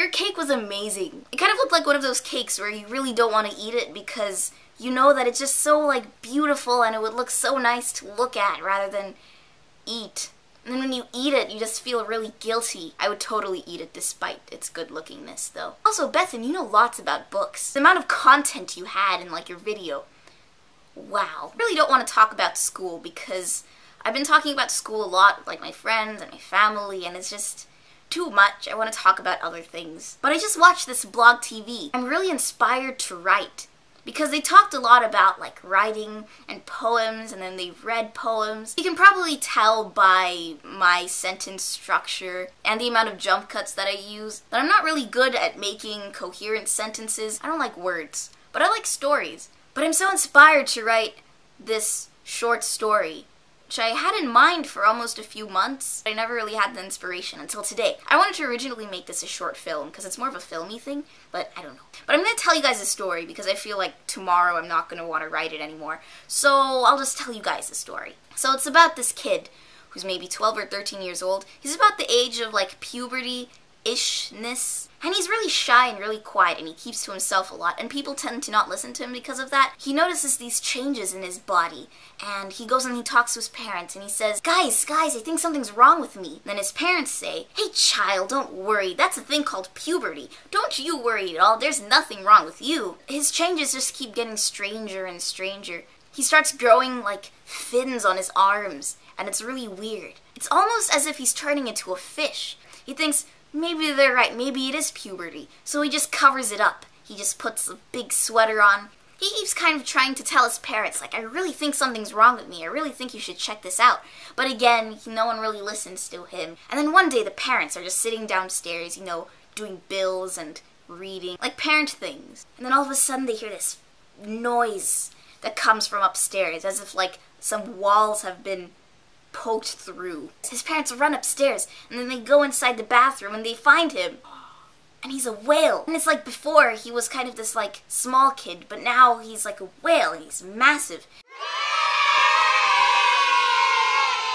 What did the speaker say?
Your cake was amazing. It kind of looked like one of those cakes where you really don't want to eat it because you know that it's just so, like, beautiful and it would look so nice to look at rather than eat. And then when you eat it, you just feel really guilty. I would totally eat it despite its good lookingness, though. Also, Bethan, you know lots about books. The amount of content you had in, like, your video. Wow. I really don't want to talk about school because I've been talking about school a lot with, like, my friends and my family, and it's just too much. I want to talk about other things. But I just watched this blog TV. I'm really inspired to write because they talked a lot about, like, writing and poems, and then they read poems. You can probably tell by my sentence structure and the amount of jump cuts that I use that I'm not really good at making coherent sentences. I don't like words, but I like stories. But I'm so inspired to write this short story, which I had in mind for almost a few months. I never really had the inspiration until today. I wanted to originally make this a short film because it's more of a filmy thing, but I don't know. But I'm going to tell you guys a story because I feel like tomorrow I'm not going to want to write it anymore. So I'll just tell you guys a story. So it's about this kid who's maybe 12 or 13 years old. He's about the age of, like, puberty-ishness. And he's really shy and really quiet, and he keeps to himself a lot, and people tend to not listen to him because of that. He notices these changes in his body, and he goes and he talks to his parents, and he says, Guys, I think something's wrong with me. And then his parents say, Hey child, don't worry, that's a thing called puberty. Don't you worry at all, there's nothing wrong with you. His changes just keep getting stranger and stranger. He starts growing, like, fins on his arms, and it's really weird. It's almost as if he's turning into a fish. He thinks, maybe they're right, maybe it is puberty. So he just covers it up. He just puts a big sweater on. He keeps kind of trying to tell his parents, like, I really think something's wrong with me. I really think you should check this out. But again, no one really listens to him. And then one day the parents are just sitting downstairs, you know, doing bills and reading, like parent things. And then all of a sudden they hear this noise that comes from upstairs, as if, like, some walls have been poked through. His parents run upstairs, and then they go inside the bathroom, and they find him. And he's a whale. And it's like before, he was kind of this, like, small kid, but now he's like a whale, and he's massive.